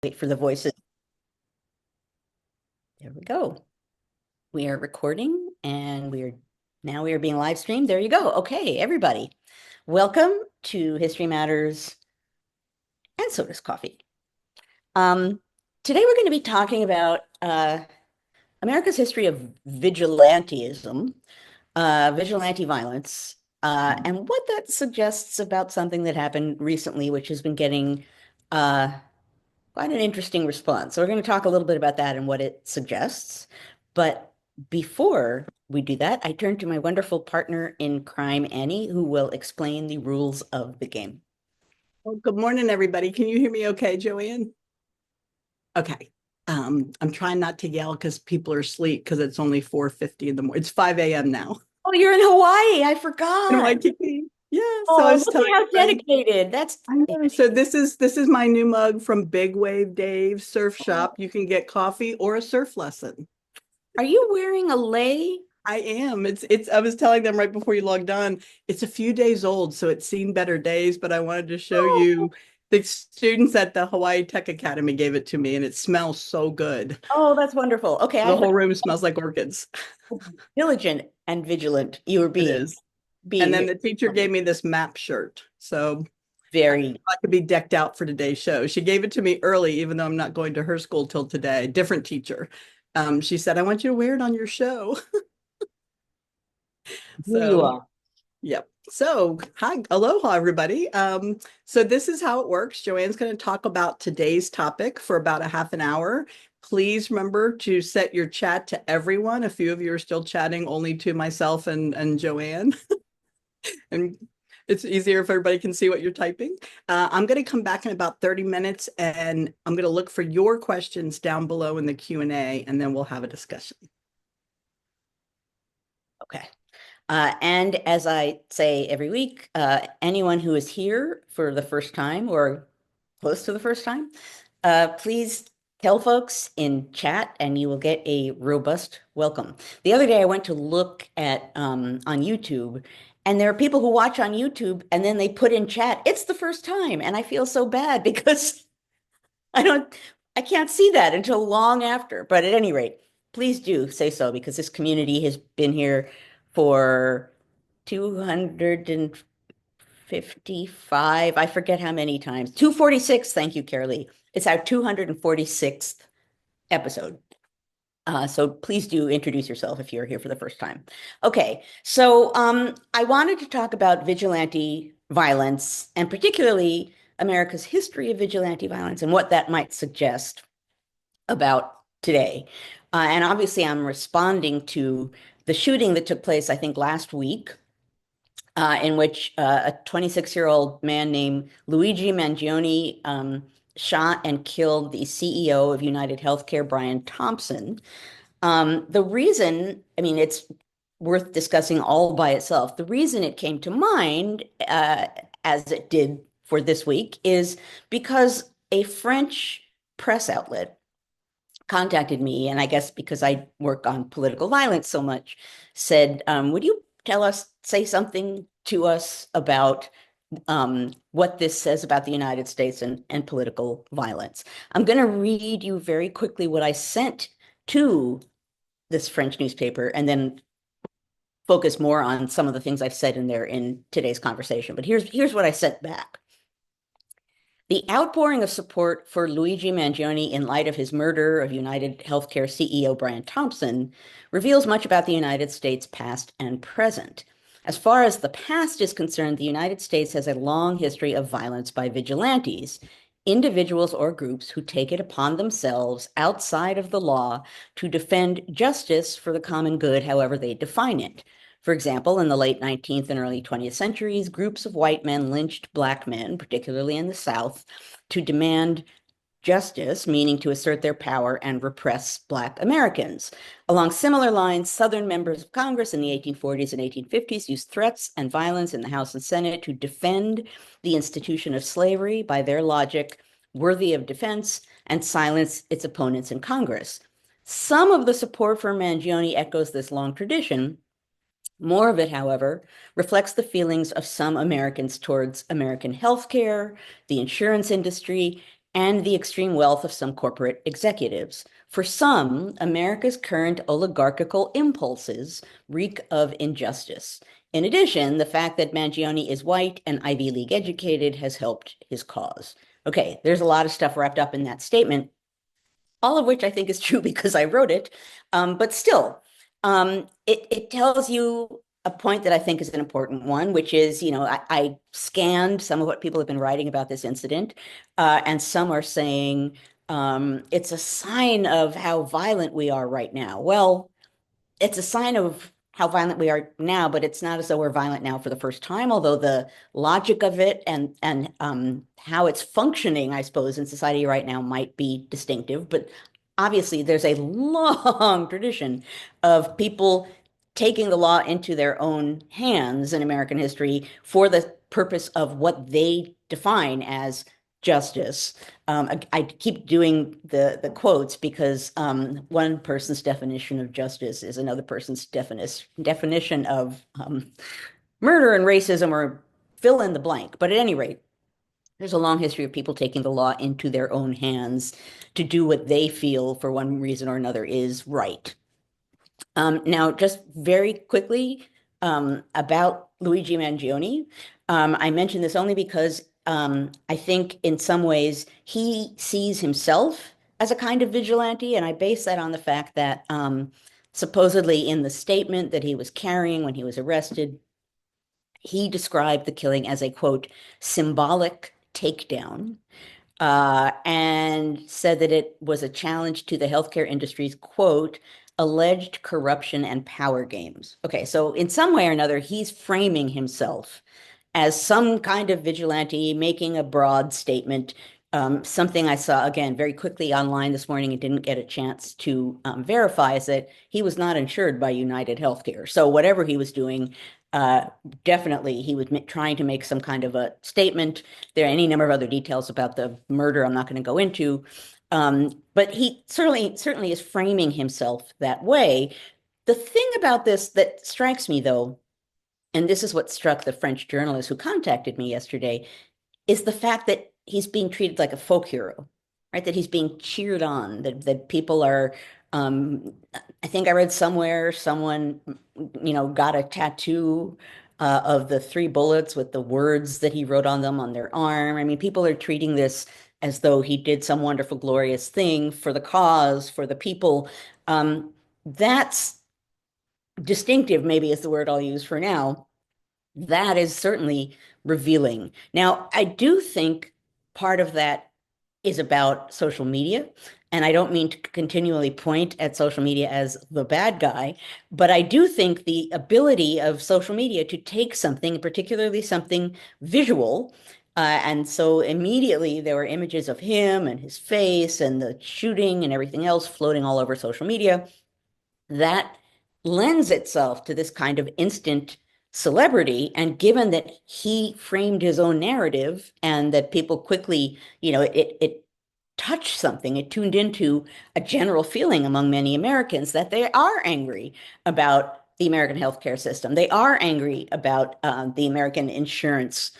Wait for the voices. There we go. We are recording and we are being live streamed. There you go. Okay, everybody. Welcome to History Matters and So Does Coffee. Um, Today we're going to be talking about America's history of vigilantism, vigilante violence, and what that suggests about something that happened recently, which has been getting uh, quite an interesting response. So we're going to talk a little bit about that and what it suggests. But before we do that, I turn to my wonderful partner in crime, Annie, who will explain the rules of the game. Well, good morning, everybody. Can you hear me okay, Joanne? Okay. I'm trying not to yell because people are asleep because it's only 4:50 in the morning. It's 5 a.m. now Oh, you're in Hawaii. I in forgot. Waikiki. Yeah, so I Oh, was look at telling how a friend. dedicated. That's I know. So this is my new mug from Big Wave Dave's Surf Shop. You can get coffee or a surf lesson. Are you wearing a lei? I am. It's I was telling them right before you logged on, it's a few days old, so it's seen better days, but I wanted to show Oh, you the students at the Hawaii Tech Academy gave it to me and it smells so good. oh, that's wonderful. Okay, The whole room smells like orchids. diligent and vigilant you were It being is. And being then very, the teacher gave me this map shirt. So very. I could be decked out for today's show. She gave it to me early, even though I'm not going to her school till today. Different teacher. She said, I want you to wear it on your show. Here you So are. yep. So, hi, aloha, everybody. So this is how it works. Joanne's going to talk about today's topic for about a half an hour. Please remember to set your chat to everyone. A few of you are still chatting only to myself and Joanne. And it's easier if everybody can see what you're typing. I'm going to come back in about 30 minutes and I'm going to look for your questions down below in the Q&A and then we'll have a discussion. Okay. And as I say every week, anyone who is here for the first time or close to the first time, please tell folks in chat and you will get a robust welcome. The other day I went to look at on YouTube and there are people who watch on YouTube and then they put in chat, it's the first time. And I feel so bad because I don't, I can't see that until long after. But at any rate, please do say so because this community has been here for 255, I forget how many times. 246, thank you, Carolee. It's our 246th episode. So please do introduce yourself if you're here for the first time. Okay, so I wanted to talk about vigilante violence and particularly America's history of vigilante violence and what that might suggest about today. And obviously, I'm responding to the shooting that took place, I think, last week, in which a 26-year-old man named Luigi Mangione shot and killed the CEO of United Healthcare, Brian Thompson. The reason, I mean, it's worth discussing all by itself. The reason it came to mind, as it did for this week, is because a French press outlet contacted me, and I guess because I work on political violence so much, said, would you say something to us about what this says about the United States and political violence? I'm going to read you very quickly what I sent to this French newspaper and then focus more on some of the things I've said in there in today's conversation. But here's what I sent back. The outpouring of support for Luigi Mangione in light of his murder of United Healthcare CEO Brian Thompson reveals much about the United States past and present. As far as the past is concerned, the United States has a long history of violence by vigilantes, individuals or groups who take it upon themselves outside of the law to defend justice for the common good, however they define it. For example, in the late 19th and early 20th centuries, groups of white men lynched black men, particularly in the South, to demand justice, meaning to assert their power and repress Black Americans. Along similar lines, Southern members of Congress in the 1840s and 1850s used threats and violence in the House and Senate to defend the institution of slavery by their logic, worthy of defense, and silence its opponents in Congress. Some of the support for Mangione echoes this long tradition. More of it, however, reflects the feelings of some Americans towards American healthcare, the insurance industry, and the extreme wealth of some corporate executives. For some, America's current oligarchical impulses reek of injustice. In addition, the fact that Mangione is white and Ivy League educated has helped his cause. Okay, there's a lot of stuff wrapped up in that statement, all of which I think is true because I wrote it. But still, it tells you a point that I think is an important one, which is, I scanned some of what people have been writing about this incident, and some are saying it's a sign of how violent we are right now. Well, it's a sign of how violent we are now, but it's not as though we're violent now for the first time, although the logic of it and how it's functioning, I suppose, in society right now might be distinctive. But obviously, there's a long tradition of people taking the law into their own hands in American history for the purpose of what they define as justice. I keep doing the quotes because one person's definition of justice is another person's definition of murder and racism, or fill in the blank. But at any rate, there's a long history of people taking the law into their own hands to do what they feel, for one reason or another, is right. Now, just very quickly about Luigi Mangione. I mention this only because I think in some ways he sees himself as a kind of vigilante, and I base that on the fact that supposedly in the statement that he was carrying when he was arrested, he described the killing as a, quote, symbolic takedown, and said that it was a challenge to the healthcare industry's, quote, alleged corruption and power games. Okay, so in some way or another, he's framing himself as some kind of vigilante, making a broad statement. Something I saw again very quickly online this morning and didn't get a chance to verify is that he was not insured by United Healthcare. So whatever he was doing, uh, definitely he was trying to make some kind of a statement. There are any number of other details about the murder I'm not going to go into. But he certainly is framing himself that way. The thing about this that strikes me, though, and this is what struck the French journalist who contacted me yesterday, is the fact that he's being treated like a folk hero, right? That he's being cheered on, that people are, I think I read somewhere someone, got a tattoo of the three bullets with the words that he wrote on them on their arm. I mean, people are treating this as though he did some wonderful, glorious thing for the cause, for the people. That's distinctive, maybe is the word I'll use for now. That is certainly revealing. Now, I do think part of that is about social media. And I don't mean to continually point at social media as the bad guy, but I do think the ability of social media to take something, particularly something visual, and so immediately there were images of him and his face and the shooting and everything else floating all over social media, that lends itself to this kind of instant celebrity. And given that he framed his own narrative and that people quickly, it touched something, it tuned into a general feeling among many Americans that they are angry about the American healthcare system. They are angry about the American insurance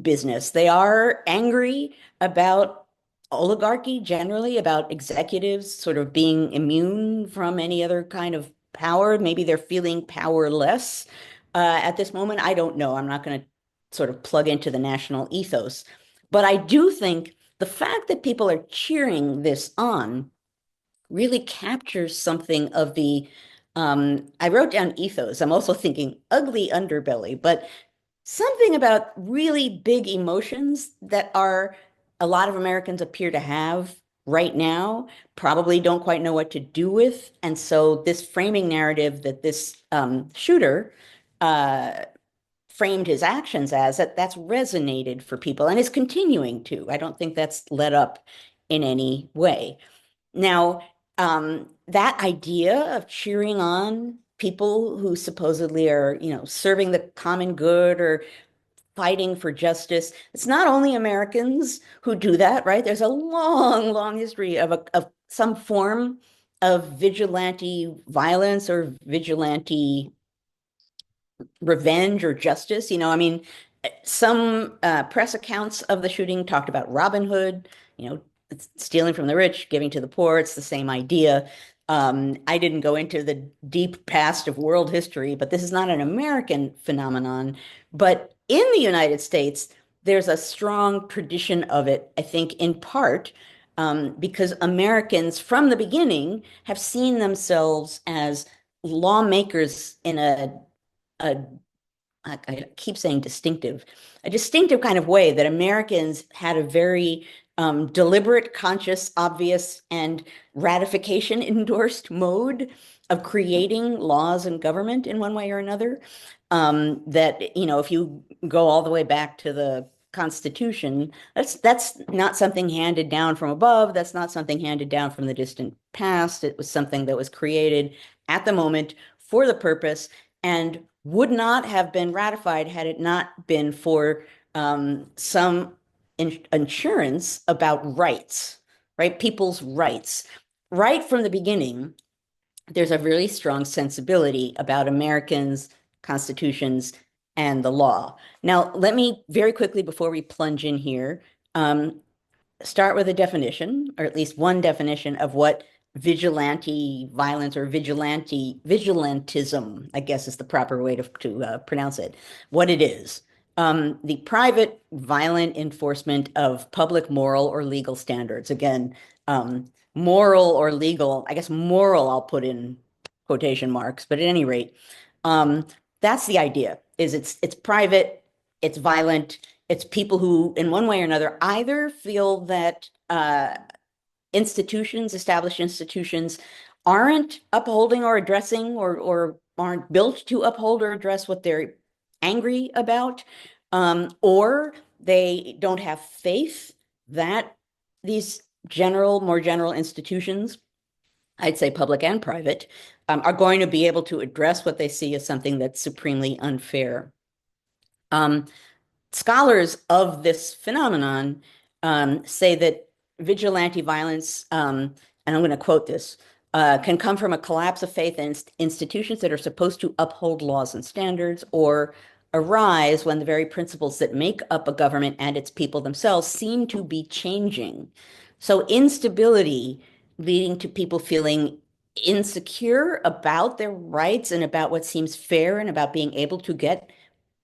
business. They are angry about oligarchy generally, about executives sort of being immune from any other kind of power. Maybe they're feeling powerless at this moment. I don't know. I'm not going to sort of plug into the national ethos. But I do think the fact that people are cheering this on really captures something of the, I wrote down ethos. I'm also thinking ugly underbelly, but something about really big emotions that are a lot of Americans appear to have right now, probably don't quite know what to do with. And so this framing narrative that this shooter uh, framed his actions as, that's resonated for people and is continuing to. I don't think that's let up in any way. Now, that idea of cheering on people who supposedly are, serving the common good or fighting for justice. It's not only Americans who do that, right? There's a long, long history of some form of vigilante violence or vigilante revenge or justice. I mean, some press accounts of the shooting talked about Robin Hood, stealing from the rich, giving to the poor. It's the same idea. I didn't go into the deep past of world history, but this is not an American phenomenon. But in the United States, there's a strong tradition of it, I think, in part because Americans from the beginning have seen themselves as lawmakers in a I keep saying distinctive, a distinctive kind of way that Americans had a very deliberate, conscious, obvious, and ratification endorsed mode of creating laws and government in one way or another. That, if you go all the way back to the Constitution, that's not something handed down from above. That's not something handed down from the distant past. It was something that was created at the moment for the purpose and would not have been ratified had it not been for some insurance about rights, right? People's rights. Right from the beginning, there's a really strong sensibility about Americans, constitutions, and the law. Now, let me very quickly, before we plunge in here, start with a definition, or at least one definition of what vigilante violence or vigilantism, I guess is the proper way to pronounce it, what it is. The private violent enforcement of public moral or legal standards. Again, moral or legal, I guess moral I'll put in quotation marks, but at any rate, that's the idea, is it's private, it's violent, it's people who, in one way or another, either feel that established institutions, aren't upholding or addressing or aren't built to uphold or address what they're angry about, or they don't have faith that these more general institutions, I'd say public and private, are going to be able to address what they see as something that's supremely unfair. Scholars of this phenomenon say that vigilante violence, and I'm going to quote this, can come from a collapse of faith in institutions that are supposed to uphold laws and standards, or arise when the very principles that make up a government and its people themselves seem to be changing. So instability leading to people feeling insecure about their rights and about what seems fair and about being able to get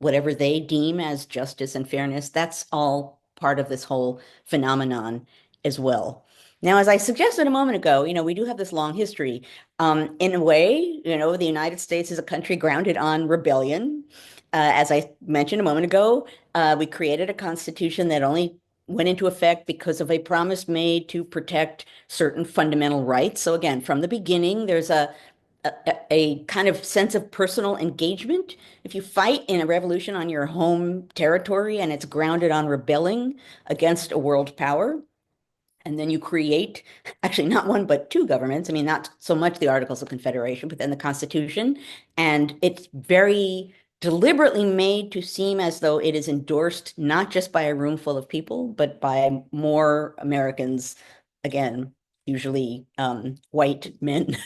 whatever they deem as justice and fairness, that's all part of this whole phenomenon as well. Now, as I suggested a moment ago, we do have this long history. In a way, the United States is a country grounded on rebellion. As I mentioned a moment ago, we created a constitution that only went into effect because of a promise made to protect certain fundamental rights. So again, from the beginning, there's a kind of sense of personal engagement. If you fight in a revolution on your home territory and it's grounded on rebelling against a world power, and then you create actually not one but two governments. I mean, not so much the Articles of Confederation, but then the Constitution. And it's very deliberately made to seem as though it is endorsed not just by a room full of people, but by more Americans, again, usually white men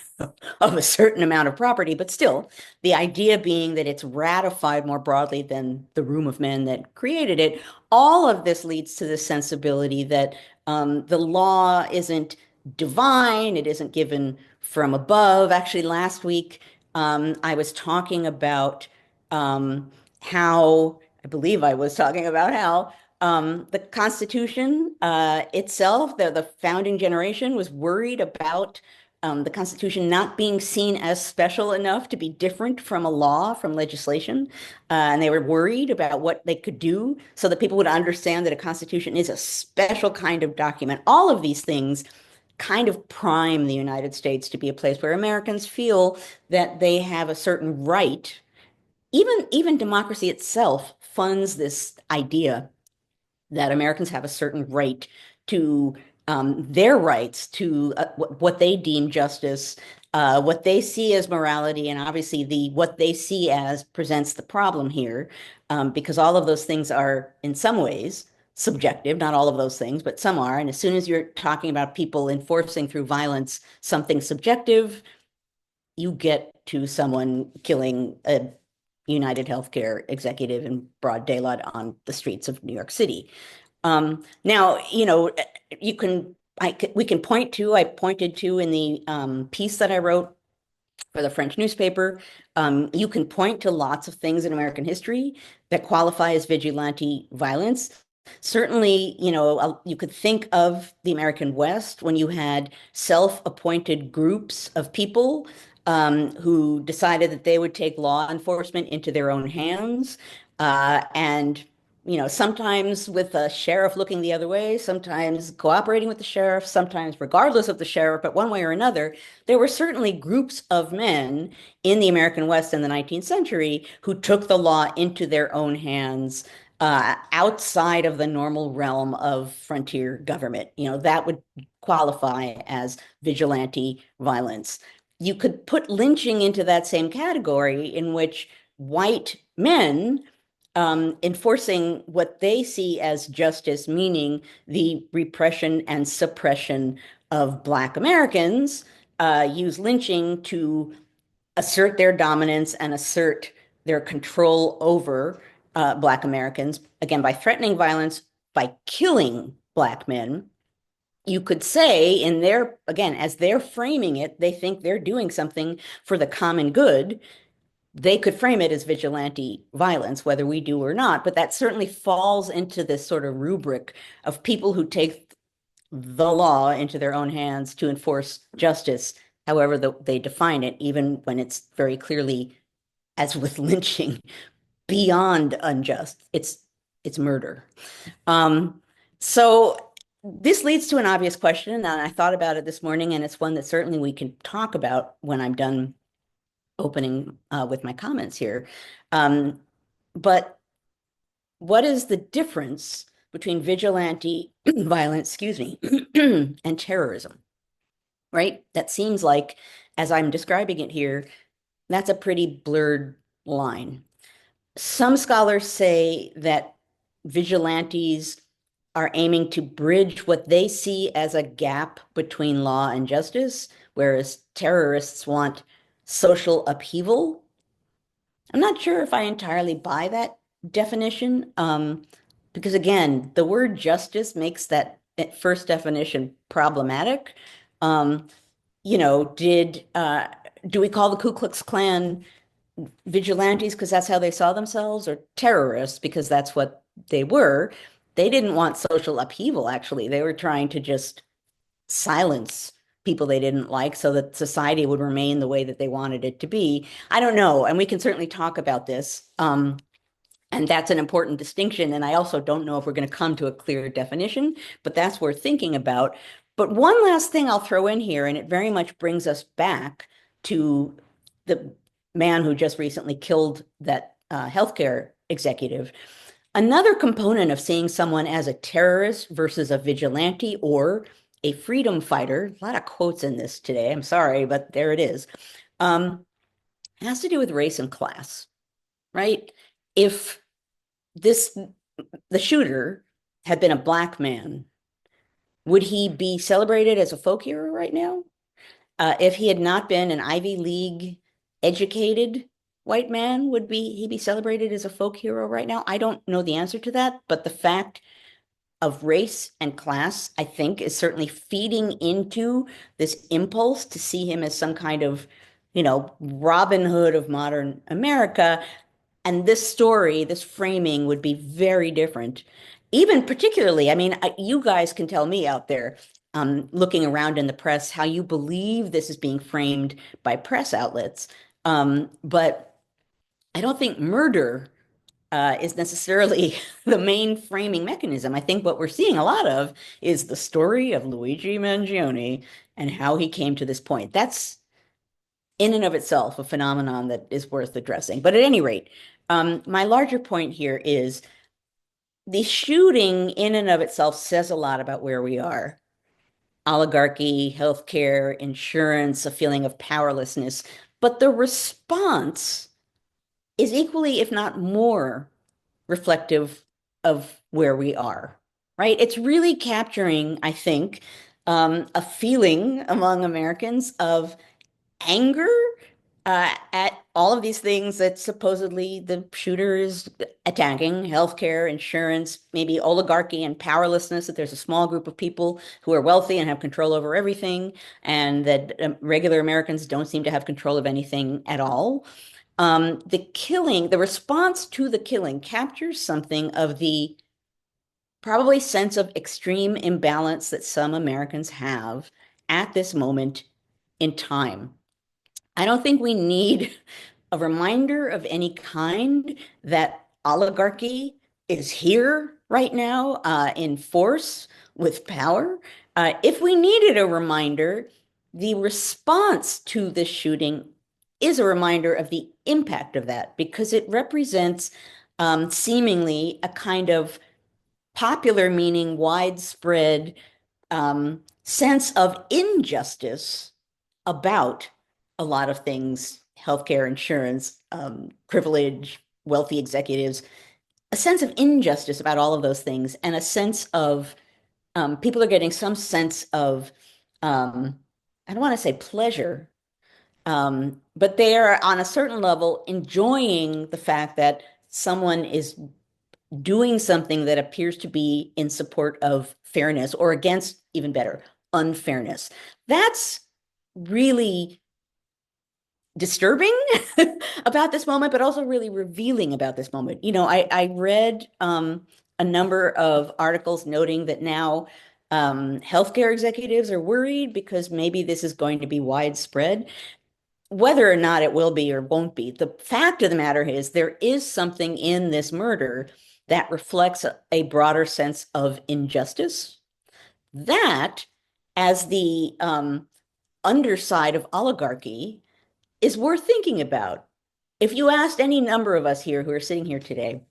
of a certain amount of property, but still, the idea being that it's ratified more broadly than the room of men that created it. All of this leads to the sensibility that the law isn't divine, it isn't given from above. Actually, last week, I was talking about how, I believe I was talking about how the Constitution itself, the founding generation was worried about the Constitution not being seen as special enough to be different from a law, from legislation. And they were worried about what they could do so that people would understand that a Constitution is a special kind of document. All of these things kind of prime the United States to be a place where Americans feel that they have a certain right. Even democracy itself funds this idea that Americans have a certain right to their rights to what they deem justice, what they see as morality, and obviously what they see as presents the problem here, because all of those things are in some ways subjective, not all of those things, but some are. And as soon as you're talking about people enforcing through violence something subjective, you get to someone killing a United Healthcare executive in broad daylight on the streets of New York City. Now, you can we can point to, I pointed to in the piece that I wrote for the French newspaper. You can point to lots of things in American history that qualify as vigilante violence. Certainly, you could think of the American West when you had self-appointed groups of people who decided that they would take law enforcement into their own hands. And sometimes with a sheriff looking the other way, sometimes cooperating with the sheriff, sometimes regardless of the sheriff, but one way or another, there were certainly groups of men in the American West in the 19th century who took the law into their own hands outside of the normal realm of frontier government. That would qualify as vigilante violence. You could put lynching into that same category in which white men enforcing what they see as justice, meaning the repression and suppression of Black Americans, use lynching to assert their dominance and assert their control over Black Americans, again, by threatening violence, by killing Black men. You could say in their, again, as they're framing it, they think they're doing something for the common good. They could frame it as vigilante violence, whether we do or not, but that certainly falls into this sort of rubric of people who take the law into their own hands to enforce justice, however they define it, even when it's very clearly, as with lynching, beyond unjust. It's murder. Um, so this leads to an obvious question, and I thought about it this morning, and it's one that certainly we can talk about when I'm done opening with my comments here. But what is the difference between vigilante violence, excuse me, and terrorism, right? That seems like, as I'm describing it here, that's a pretty blurred line. Some scholars say that vigilantes are aiming to bridge what they see as a gap between law and justice, whereas terrorists want social upheaval. I'm not sure if I entirely buy that definition, because again, the word justice makes that first definition problematic. Um, do we call the Ku Klux Klan vigilantes because that's how they saw themselves, or terrorists because that's what they were? They didn't want social upheaval, actually. They were trying to just silence people they didn't like so that society would remain the way that they wanted it to be. I don't know. And we can certainly talk about this. And that's an important distinction. And I also don't know if we're going to come to a clear definition, but that's worth thinking about. But one last thing I'll throw in here, and it very much brings us back to the man who just recently killed that healthcare executive. Another component of seeing someone as a terrorist versus a vigilante or a freedom fighter, a lot of quotes in this today, I'm sorry, but there it is, has to do with race and class, right? If the shooter had been a Black man, would he be celebrated as a folk hero right now? If he had not been an Ivy League educated white man, would he be celebrated as a folk hero right now? I don't know the answer to that, but the fact of race and class, I think, is certainly feeding into this impulse to see him as some kind of, Robin Hood of modern America. And this story, this framing would be very different. Even particularly, I mean, you guys can tell me out there, looking around in the press, how you believe this is being framed by press outlets. But I don't think murder is necessarily the main framing mechanism. I think what we're seeing a lot of is the story of Luigi Mangione and how he came to this point. That's in and of itself a phenomenon that is worth addressing. But at any rate, my larger point here is the shooting in and of itself says a lot about where we are. Oligarchy, healthcare, insurance, a feeling of powerlessness. But the response is equally, if not more, reflective of where we are, right? It's really capturing, I think, a feeling among Americans of anger at all of these things that supposedly the shooter is attacking: healthcare, insurance, maybe oligarchy and powerlessness, that there's a small group of people who are wealthy and have control over everything, and that regular Americans don't seem to have control of anything at all. The killing, the response to the killing captures something of the probably sense of extreme imbalance that some Americans have at this moment in time. I don't think we need a reminder of any kind that oligarchy is here right now, in force with power. If we needed a reminder, the response to this shooting is a reminder of the impact of that, because it represents seemingly a kind of popular, meaning widespread, sense of injustice about a lot of things: healthcare, insurance, privilege, wealthy executives, a sense of injustice about all of those things, and a sense of people are getting some sense of, I don't want to say pleasure, but they are on a certain level enjoying the fact that someone is doing something that appears to be in support of fairness, or against, even better, unfairness. That's really disturbing about this moment, but also really revealing about this moment. I read a number of articles noting that now healthcare executives are worried because maybe this is going to be widespread. Whether or not it will be or won't be, the fact of the matter is there is something in this murder that reflects a broader sense of injustice. That, as the underside of oligarchy, is worth thinking about. If you asked any number of us here who are sitting here today,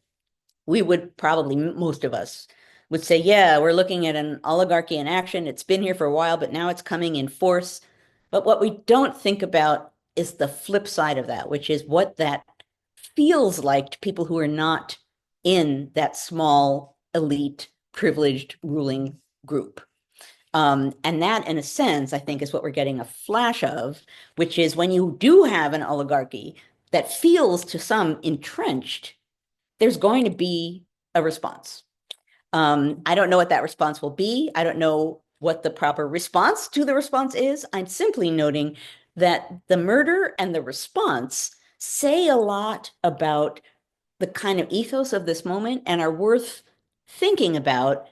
we would probably, most of us would say, yeah, we're looking at an oligarchy in action. It's been here for a while, but now it's coming in force. But what we don't think about is the flip side of that, which is what that feels like to people who are not in that small, elite, privileged ruling group. And that, in a sense, I think is what we're getting a flash of, which is when you do have an oligarchy that feels to some entrenched, there's going to be a response. I don't know what that response will be. I don't know what the proper response to the response is. I'm simply noting that the murder and the response say a lot about the kind of ethos of this moment and are worth thinking about,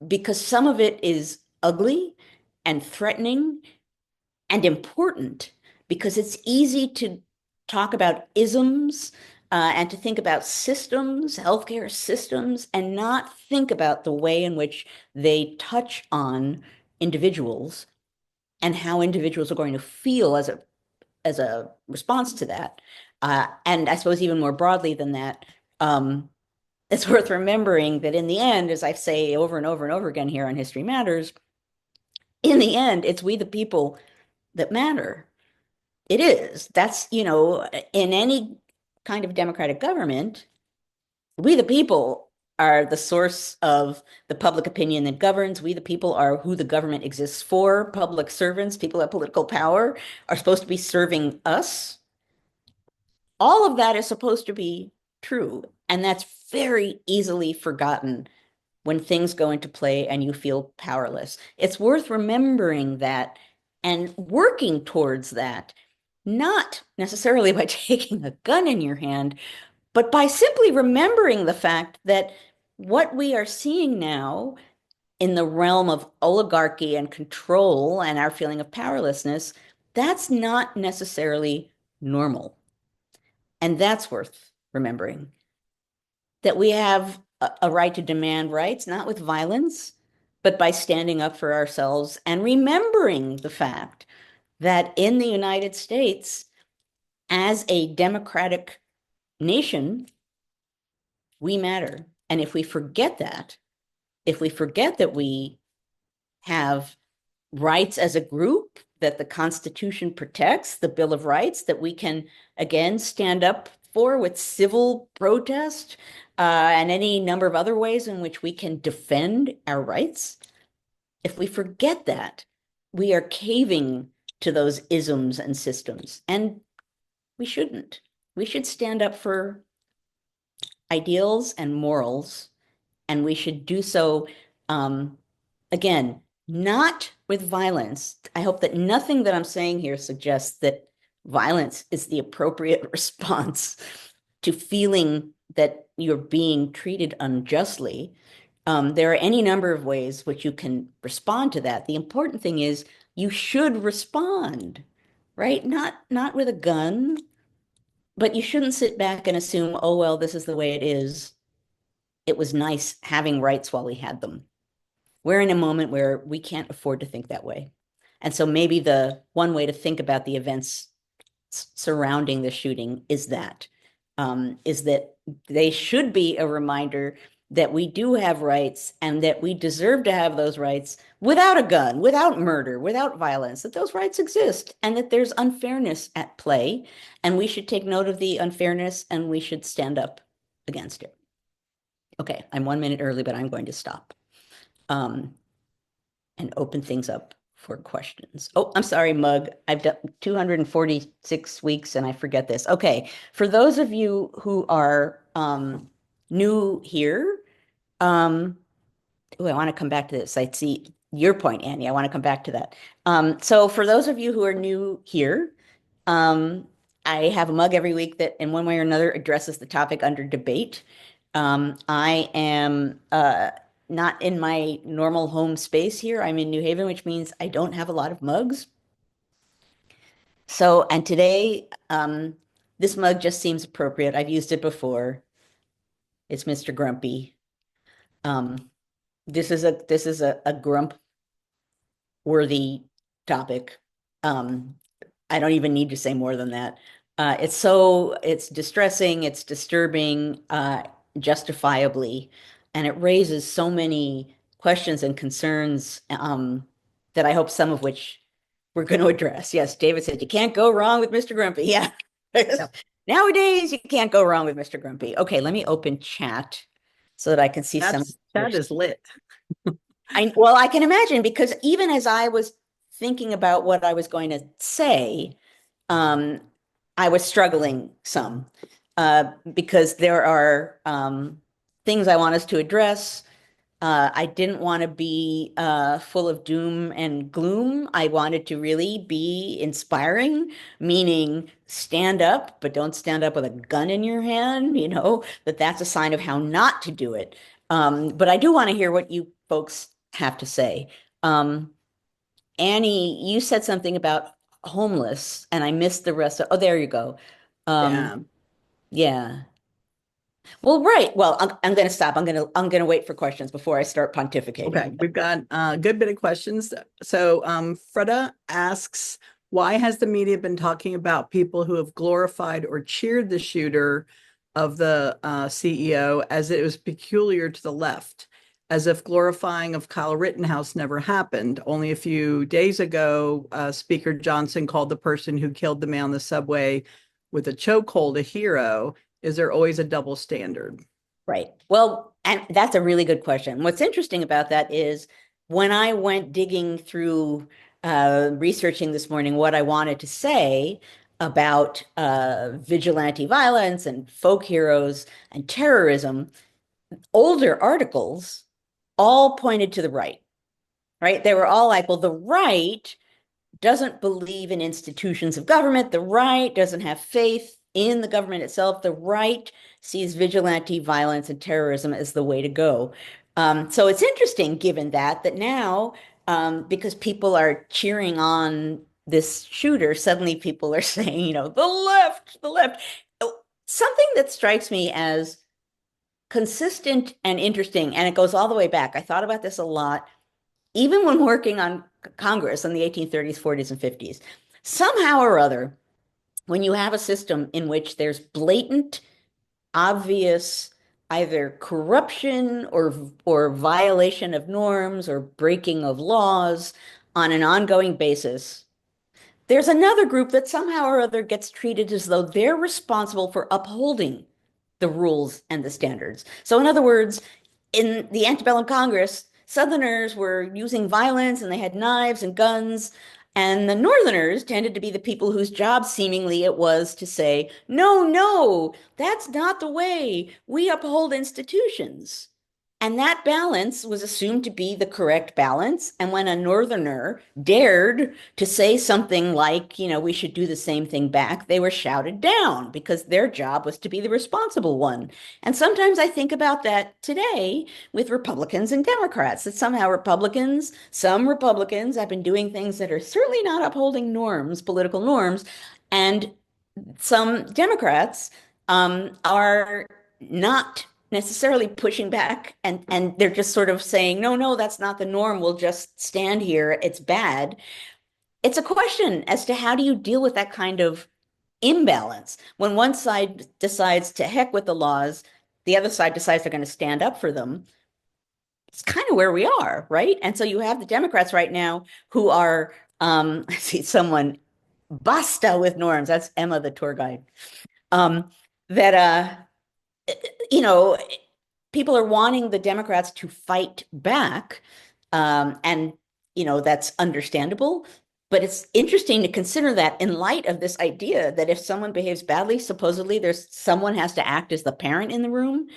because some of it is ugly and threatening and important, because it's easy to talk about isms, and to think about systems, healthcare systems, and not think about the way in which they touch on individuals and how individuals are going to feel as a response to that. And I suppose even more broadly than that, it's worth remembering that in the end, as I say over and over and over again here on History Matters, in the end, it's we the people that matter. It is. That's, in any kind of democratic government, we the people are the source of the public opinion that governs. We the people are who the government exists for. Public servants, people at political power, are supposed to be serving us. All of that is supposed to be true. And that's very easily forgotten when things go into play and you feel powerless. It's worth remembering that and working towards that, not necessarily by taking a gun in your hand, but by simply remembering the fact that what we are seeing now in the realm of oligarchy and control and our feeling of powerlessness, that's not necessarily normal. And that's worth remembering, that we have a right to demand rights, not with violence, but by standing up for ourselves and remembering the fact that in the United States, as a democratic nation, we matter. And if we forget that, if we forget that we have rights as a group, that the Constitution protects, the Bill of Rights, that we can again stand up for with civil protest, and any number of other ways in which we can defend our rights. If we forget that, we are caving to those isms and systems. And We shouldn't. We should stand up for ideals and morals, and we should do so, um, again, not with violence. I hope that nothing that I'm saying here suggests that violence is the appropriate response to feeling that you're being treated unjustly. There are any number of ways which you can respond to that. The important thing is you should respond, right? Not with a gun, but you shouldn't sit back and assume, oh, well, this is the way it is. It was nice having rights while we had them. We're in a moment where we can't afford to think that way. And so maybe the one way to think about the events surrounding the shooting is that they should be a reminder that we do have rights and that we deserve to have those rights without a gun, without murder, without violence, that those rights exist and that there's unfairness at play. And we should take note of the unfairness and we should stand up against it. Okay, I'm 1 minute early, but I'm going to stop and open things up for questions. Oh, I'm sorry, Mug. I've done 246 weeks and I forget this. Okay, for those of you who are new here, I want to come back to this. I see your point, Annie. I want to come back to that. So for those of you who are new here, I have a mug every week that in one way or another addresses the topic under debate. I am not in my normal home space here. I'm in New Haven, which means I don't have a lot of mugs. So, and today, this mug just seems appropriate. I've used it before. It's Mr. Grumpy. This is a grump worthy topic. I don't even need to say more than that. It's distressing, it's disturbing, justifiably, and it raises so many questions and concerns that I hope some of which we're going to address. Yes, David said you can't go wrong with Mr. Grumpy. Yeah. Yep. Nowadays, you can't go wrong with Mr. Grumpy. Okay, let me open chat so that I can see some. That is lit. Well, I can imagine because even as I was thinking about what I was going to say, um, I was struggling some because there are things I want us to address. I didn't want to be full of doom and gloom. I wanted to really be inspiring, meaning stand up, but don't stand up with a gun in your hand, that's a sign of how not to do it. But I do want to hear what you folks have to say. Annie, you said something about homeless, and I missed the rest of, oh, there you go. Yeah. Yeah. Well, right. Well, I'm going to stop. I'm going to wait for questions before I start pontificating. Okay, we've got a good bit of questions. So Freda asks, why has the media been talking about people who have glorified or cheered the shooter of the CEO as it was peculiar to the left, as if glorifying of Kyle Rittenhouse never happened? Only a few days ago, Speaker Johnson called the person who killed the man on the subway with a chokehold a hero. Is there always a double standard? Right. Well, and that's a really good question. What's interesting about that is when I went digging through researching this morning what I wanted to say about vigilante violence and folk heroes and terrorism, older articles all pointed to the right? They were all like, well, the right doesn't believe in institutions of government. The right doesn't have faith in the government itself. The right sees vigilante violence and terrorism as the way to go. So it's interesting, given that now, because people are cheering on this shooter, suddenly people are saying, the left, the left. Something that strikes me as consistent and interesting, and it goes all the way back. I thought about this a lot even when working on Congress in the 1830s, 40s, and 50s, somehow or other, when you have a system in which there's blatant, obvious either corruption or violation of norms or breaking of laws on an ongoing basis, there's another group that somehow or other gets treated as though they're responsible for upholding the rules and the standards. So in other words, in the antebellum Congress, Southerners were using violence and they had knives and guns. And the Northerners tended to be the people whose job seemingly it was to say, no, no, that's not the way. We uphold institutions. And that balance was assumed to be the correct balance. And when a Northerner dared to say something like, we should do the same thing back, they were shouted down because their job was to be the responsible one. And sometimes I think about that today with Republicans and Democrats, that somehow some Republicans have been doing things that are certainly not upholding norms, political norms, and some Democrats are not necessarily pushing back and they're just sort of saying, no, no, that's not the norm. We'll just stand here. It's bad. It's a question as to how do you deal with that kind of imbalance when one side decides to heck with the laws, the other side decides they're going to stand up for them. It's kind of where we are, right? And so you have the Democrats right now who are, I see someone basta with norms. That's Emma, the tour guide. Um, that you know, people are wanting the Democrats to fight back, and that's understandable. But it's interesting to consider that in light of this idea that if someone behaves badly, supposedly there's someone has to act as the parent in the room.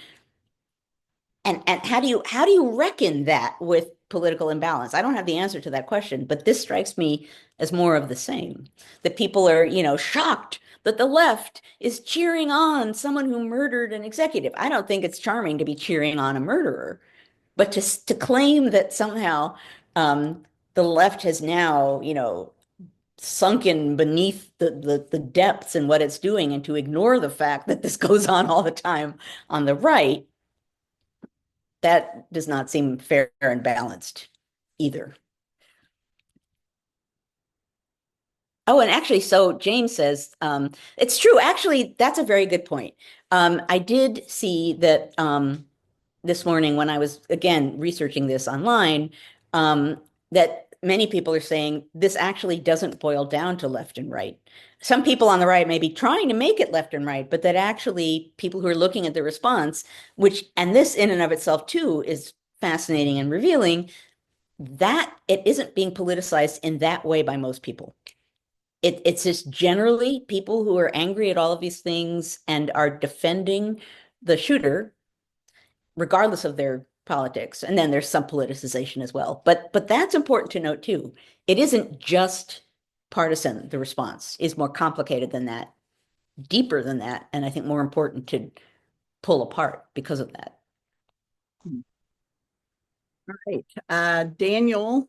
And how do you reckon that with political imbalance? I don't have the answer to that question, but this strikes me as more of the same. That people are, shocked that the left is cheering on someone who murdered an executive. I don't think it's charming to be cheering on a murderer, but to claim that somehow the left has now, sunken beneath the depths in what it's doing, and to ignore the fact that this goes on all the time on the right, that does not seem fair and balanced either. Oh, and actually, so James says, it's true. Actually, that's a very good point. I did see that this morning when I was again researching this online, that many people are saying this actually doesn't boil down to left and right. Some people on the right may be trying to make it left and right, but that actually people who are looking at the response, and this in and of itself too is fascinating and revealing, that it isn't being politicized in that way by most people. It's just generally people who are angry at all of these things and are defending the shooter regardless of their politics. And then there's some politicization as well. But that's important to note too. It isn't just partisan. The response is more complicated than that, deeper than that, and I think more important to pull apart because of that. All right. Daniel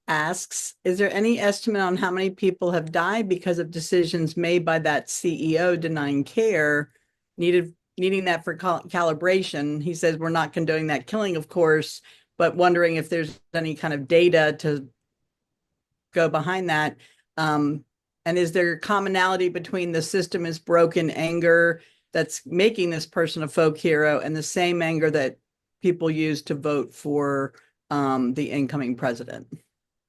asks, is there any estimate on how many people have died because of decisions made by that CEO denying care, needing that for calibration? He says, we're not condoning that killing, of course, but wondering if there's any kind of data to go behind that. And is there commonality between the system is broken anger that's making this person a folk hero and the same anger that people use to vote for the incoming president?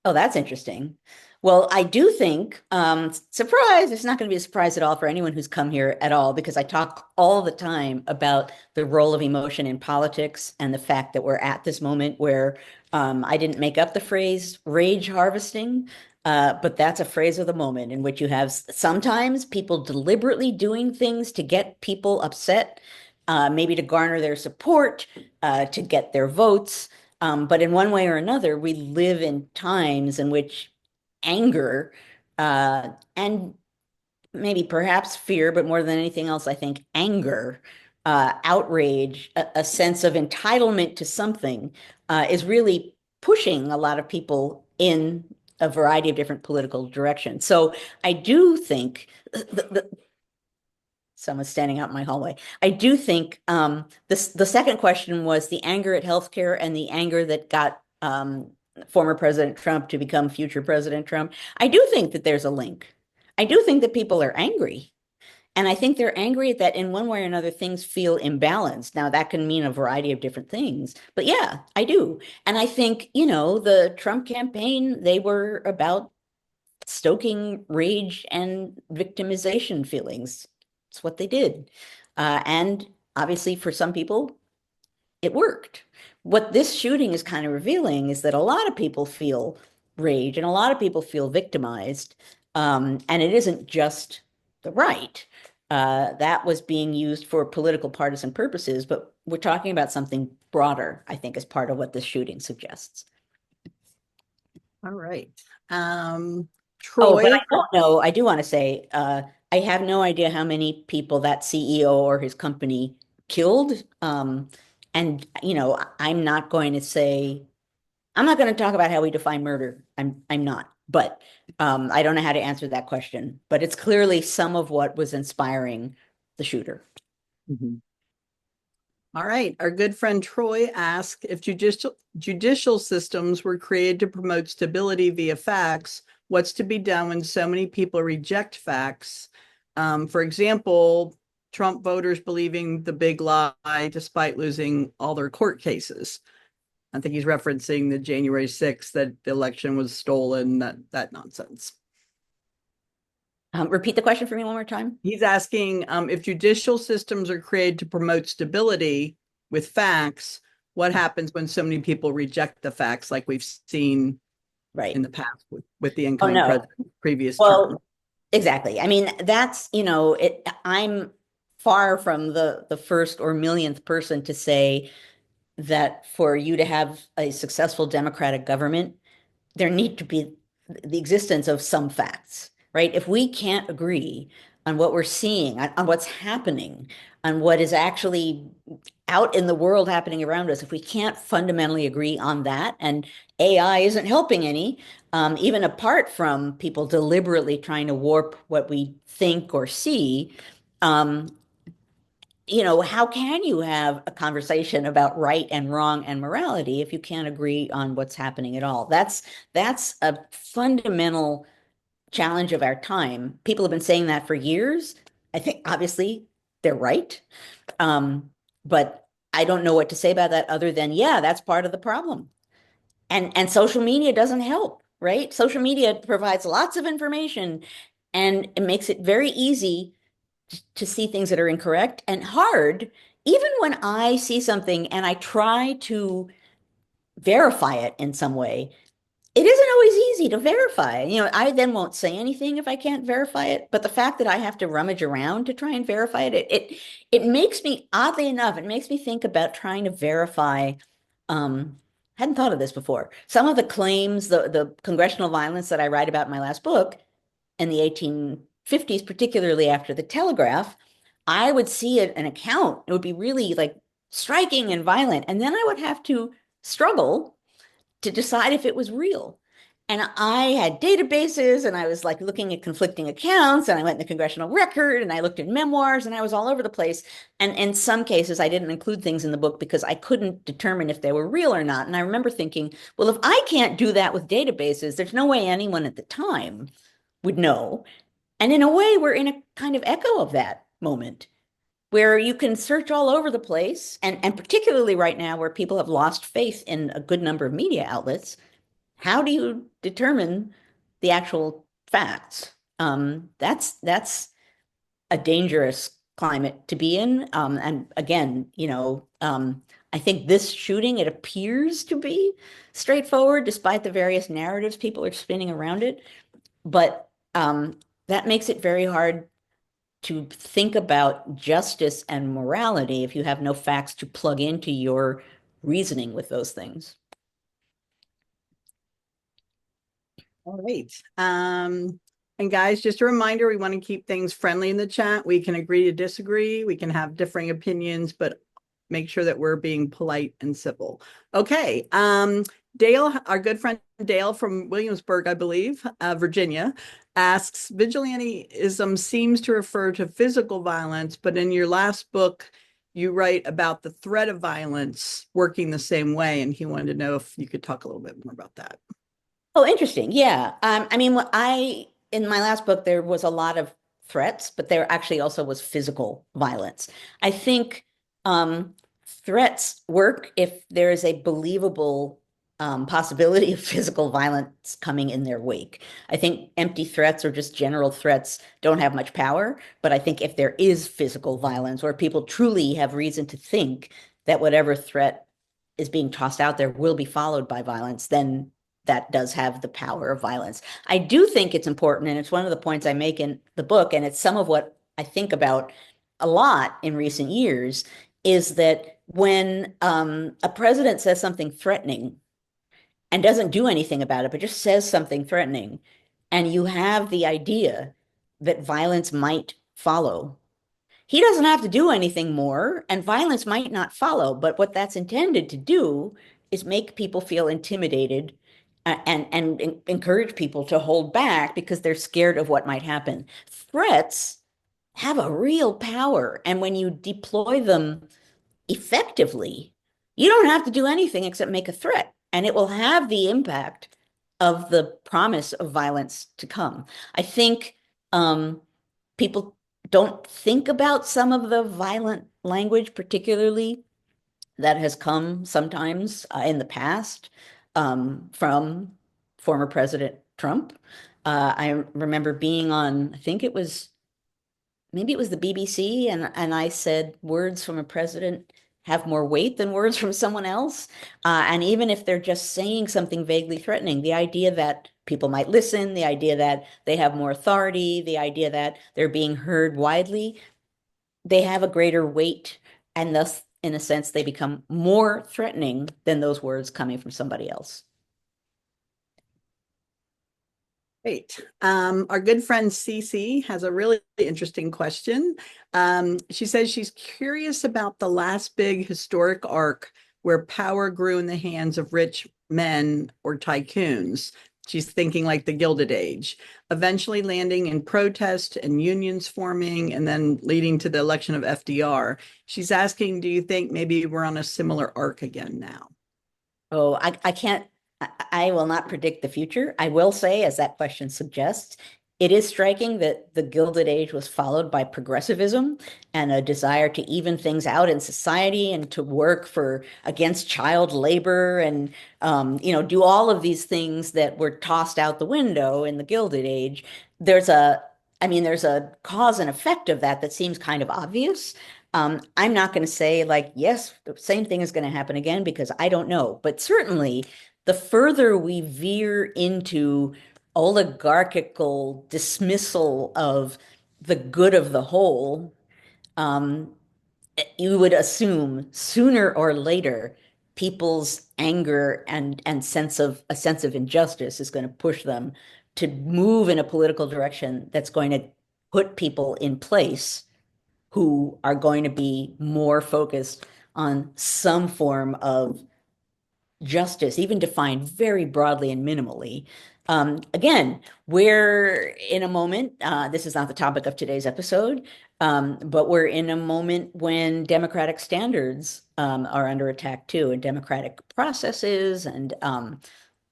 Oh, that's interesting. Well, I do think, surprise, it's not going to be a surprise at all for anyone who's come here at all, because I talk all the time about the role of emotion in politics and the fact that we're at this moment where I didn't make up the phrase rage harvesting, but that's a phrase of the moment in which you have sometimes people deliberately doing things to get people upset, maybe to garner their support, to get their votes. But in one way or another, we live in times in which anger and maybe perhaps fear, but more than anything else, I think anger, outrage, a sense of entitlement to something is really pushing a lot of people in a variety of different political directions. So I do think someone's standing out in my hallway. I do think the second question was the anger at healthcare and the anger that got former President Trump to become future President Trump. I do think that there's a link. I do think that people are angry. And I think they're angry that in one way or another things feel imbalanced. Now, that can mean a variety of different things. But yeah, I do. And I think, the Trump campaign, they were about stoking rage and victimization feelings. It's what they did. And obviously, for some people, it worked. What this shooting is kind of revealing is that a lot of people feel rage, and a lot of people feel victimized. And it isn't just the right. That was being used for political partisan purposes, but we're talking about something broader, I think, as part of what this shooting suggests. All right. Oh, but Troy, I don't know. I do want to say, I have no idea how many people that CEO or his company killed. And I'm not going to say, I'm not going to talk about how we define murder. I'm not. But I don't know how to answer that question. But it's clearly some of what was inspiring the shooter. Mhm. All right. Our good friend Troy asked if judicial systems were created to promote stability via facts, what's to be done when so many people reject facts? For example, Trump voters believing the big lie despite losing all their court cases. I think he's referencing the January 6th that the election was stolen, that nonsense. Repeat the question for me one more time. He's asking if judicial systems are created to promote stability with facts, what happens when so many people reject the facts, like we've seen Right. in the past with the Oh, incoming no. president previous term? Well, exactly. I mean, that's, I'm far from the first or millionth person to say that for you to have a successful democratic government, there need to be the existence of some facts, right? If we can't agree on what we're seeing, on what's happening, on what is actually out in the world happening around us, if we can't fundamentally agree on that, and AI isn't helping any, even apart from people deliberately trying to warp what we think or see, um, how can you have a conversation about right and wrong and morality if you can't agree on what's happening at all? That's a fundamental challenge of our time. People have been saying that for years. I think obviously they're right. Um, but I don't know what to say about that other than, yeah, that's part of the problem. And social media doesn't help, right? Social media provides lots of information and it makes it very easy to see things that are incorrect and hard, even when I see something and I try to verify it in some way, it isn't always easy to verify. I then won't say anything if I can't verify it. But the fact that I have to rummage around to try and verify it makes me, oddly enough, it makes me think about trying to verify. Hadn't thought of this before. Some of the claims, the congressional violence that I write about in my last book, in the 1850s, particularly after the telegraph, I would see an account. It would be really like striking and violent. And then I would have to struggle to decide if it was real. And I had databases and I was like looking at conflicting accounts and I went in the congressional record and I looked in memoirs and I was all over the place. And in some cases, I didn't include things in the book because I couldn't determine if they were real or not. And I remember thinking, well, if I can't do that with databases, there's no way anyone at the time would know. And in a way, we're in a kind of echo of that moment where you can search all over the place. And particularly right now, where people have lost faith in a good number of media outlets, how do you determine the actual facts? That's a dangerous climate to be in. And again, I think this shooting, it appears to be straightforward, despite the various narratives people are spinning around it. But that makes it very hard to think about justice and morality if you have no facts to plug into your reasoning with those things. All right. And guys, just a reminder, we want to keep things friendly in the chat. We can agree to disagree. We can have differing opinions, but make sure that we're being polite and civil. Okay. Dale, our good friend Dale from Williamsburg, I believe, Virginia, asks, vigilantism seems to refer to physical violence, but in your last book, you write about the threat of violence working the same way. And he wanted to know if you could talk a little bit more about that. Oh, interesting. Yeah. I mean, in my last book, there was a lot of threats, but there actually also was physical violence. I think threats work if there is a believable possibility of physical violence coming in their wake. I think empty threats or just general threats don't have much power, but I think if there is physical violence or people truly have reason to think that whatever threat is being tossed out there will be followed by violence, then that does have the power of violence. I do think it's important, and it's one of the points I make in the book, and it's some of what I think about a lot in recent years, is that when a president says something threatening and doesn't do anything about it, but just says something threatening, and you have the idea that violence might follow, he doesn't have to do anything more, and violence might not follow. But what that's intended to do is make people feel intimidated and encourage people to hold back because they're scared of what might happen. Threats have a real power, and when you deploy them effectively, you don't have to do anything except make a threat, and it will have the impact of the promise of violence to come. I think people don't think about some of the violent language, particularly that has come sometimes in the past from former President Trump. I remember being on, I think it was maybe it was the BBC, and I said words from a president have more weight than words from someone else. And even if they're just saying something vaguely threatening, the idea that people might listen, the idea that they have more authority, the idea that they're being heard widely, they have a greater weight, and thus, in a sense, they become more threatening than those words coming from somebody else. Great. Our good friend Cece has a really interesting question. She says she's curious about the last big historic arc where power grew in the hands of rich men or tycoons. She's thinking like the Gilded Age, eventually landing in protest and unions forming, and then leading to the election of FDR. She's asking, do you think maybe we're on a similar arc again now? Oh, I can't, I will not predict the future. I will say, as that question suggests, it is striking that the Gilded Age was followed by progressivism and a desire to even things out in society and to work for against child labor and do all of these things that were tossed out the window in the Gilded Age. There's a, I mean, there's a cause and effect of that that seems kind of obvious. I'm not going to say like, yes, the same thing is going to happen again because I don't know. But certainly, the further we veer into oligarchical dismissal of the good of the whole, um, you would assume sooner or later people's anger and sense of a sense of injustice is going to push them to move in a political direction that's going to put people in place who are going to be more focused on some form of justice, even defined very broadly and minimally. Again, we're in a moment, this is not the topic of today's episode, but we're in a moment when democratic standards are under attack too, and democratic processes and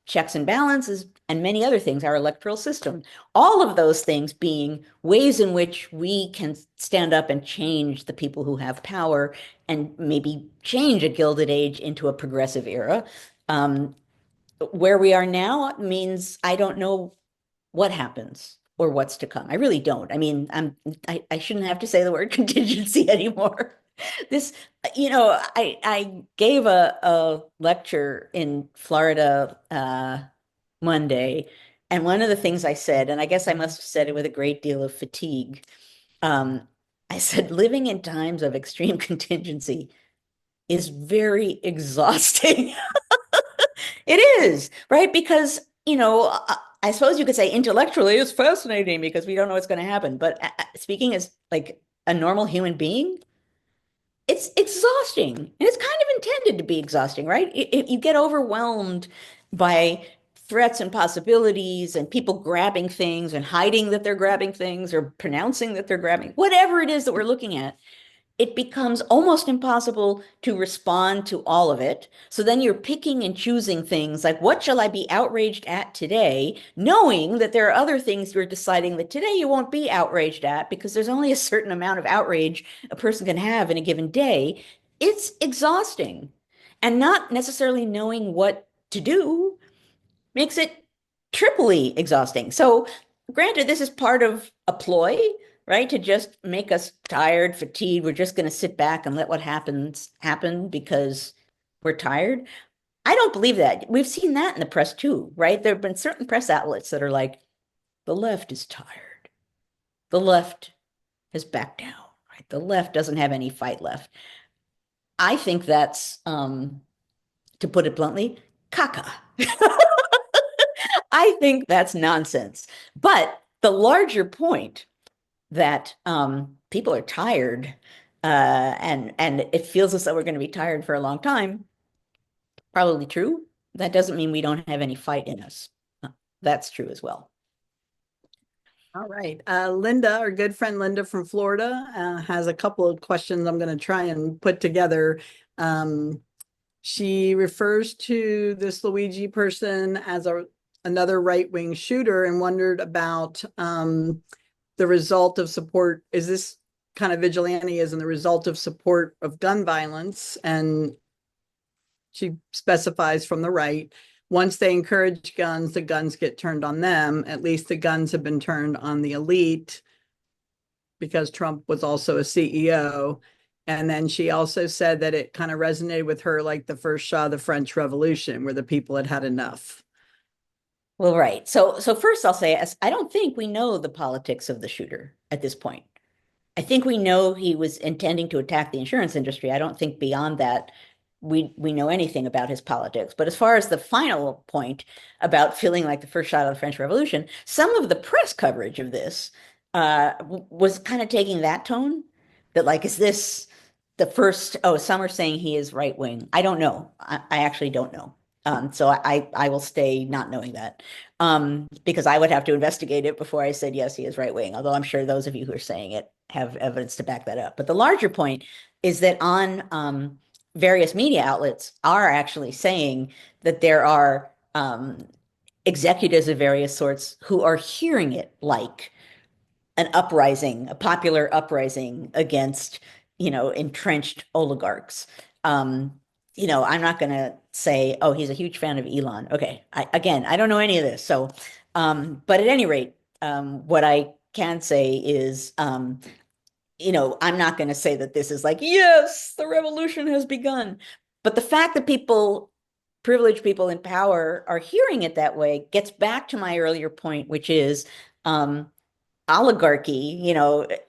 checks and balances, and many other things, our electoral system, all of those things being ways in which we can stand up and change the people who have power and maybe change a Gilded Age into a progressive era. Um, where we are now means I don't know what happens or what's to come. I really don't. I mean, I shouldn't have to say the word contingency anymore. This, I gave a lecture in Florida Monday, and one of the things I said, and I guess I must have said it with a great deal of fatigue, um, I said living in times of extreme contingency is very exhausting. It is, right? Because, I suppose you could say intellectually it's fascinating because we don't know what's going to happen. But speaking as like a normal human being, it's exhausting. And it's kind of intended to be exhausting, right? You get overwhelmed by threats and possibilities and people grabbing things and hiding that they're grabbing things or pronouncing that they're grabbing, whatever it is that we're looking at, it becomes almost impossible to respond to all of it. So then you're picking and choosing things like, what shall I be outraged at today? Knowing that there are other things you're deciding that today you won't be outraged at because there's only a certain amount of outrage a person can have in a given day. It's exhausting. And not necessarily knowing what to do makes it triply exhausting. So, granted, this is part of a ploy, right? To just make us tired, fatigued. We're just going to sit back and let what happens happen because we're tired. I don't believe that. We've seen that in the press too, right? There have been certain press outlets that are like, the left is tired. The left has backed down, right? The left doesn't have any fight left. I think that's, to put it bluntly, caca. I think that's nonsense. But the larger point that people are tired, and it feels as though we're going to be tired for a long time, probably true. That doesn't mean we don't have any fight in us. That's true as well. All right. Linda, our good friend Linda from Florida, has a couple of questions I'm going to try and put together. She refers to this Luigi person as another right-wing shooter and wondered about the result of support. Is this kind of vigilantism the result of support of gun violence? And she specifies from the right, once they encourage guns, the guns get turned on them. At least the guns have been turned on the elite because Trump was also a CEO. And then she also said that it kind of resonated with her like the first shot of the French Revolution, where the people had had enough. Well, right. So first I'll say, I don't think we know the politics of the shooter at this point. I think we know he was intending to attack the insurance industry. I don't think beyond that we know anything about his politics. But as far as the final point about feeling like the first shot of the French Revolution, some of the press coverage of this was kind of taking that tone that like, is this the first? Oh, some are saying he is right wing. I don't know. I actually don't know. So I will stay not knowing that, because I would have to investigate it before I said, yes, he is right wing. Although I'm sure those of you who are saying it have evidence to back that up. But the larger point is that on various media outlets are actually saying that there are executives of various sorts who are hearing it like an uprising, a popular uprising against, entrenched oligarchs. Um, I'm not going to say, oh, he's a huge fan of Elon. Okay. I don't know any of this. So, but at any rate, what I can say is, I'm not going to say that this is like, yes, the revolution has begun. But the fact that privileged people in power are hearing it that way gets back to my earlier point, which is, oligarchy,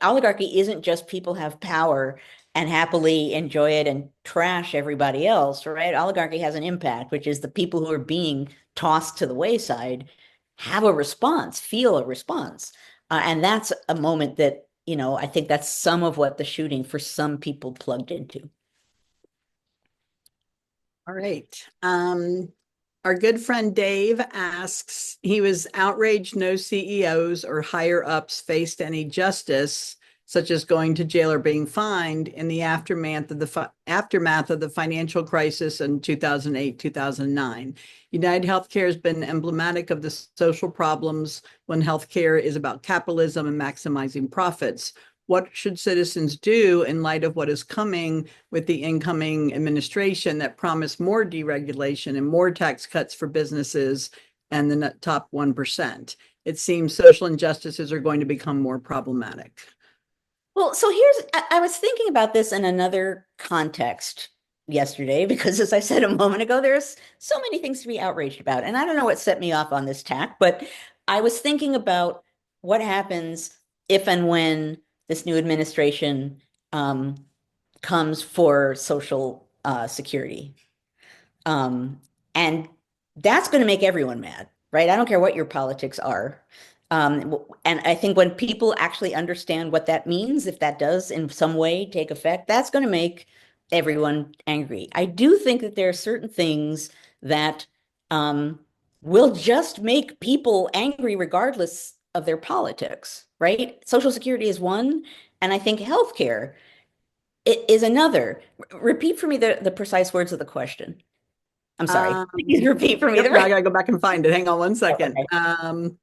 oligarchy isn't just people have power and happily enjoy it and trash everybody else, right? Oligarchy has an impact, which is the people who are being tossed to the wayside have a response, feel a response. And that's a moment that, I think that's some of what the shooting for some people plugged into. All right. Our good friend Dave asks, he was outraged no CEOs or higher ups faced any justice, such as going to jail or being fined in the aftermath of the financial crisis in 2008, 2009. United Healthcare has been emblematic of the social problems when healthcare is about capitalism and maximizing profits. What should citizens do in light of what is coming with the incoming administration that promised more deregulation and more tax cuts for businesses and the top 1%? It seems social injustices are going to become more problematic. Well, so I was thinking about this in another context yesterday, because as I said a moment ago, there's so many things to be outraged about. And I don't know what set me off on this tack, but I was thinking about what happens if and when this new administration comes for social security. And that's going to make everyone mad, right? I don't care what your politics are. And I think when people actually understand what that means, if that does in some way take effect, that's going to make everyone angry. I do think that there are certain things that will just make people angry regardless of their politics, right? Social Security is one, and I think healthcare is another. Repeat for me the precise words of the question. I'm sorry. Please repeat for me Yep, the I gotta go back and find it. Hang on one second. Okay.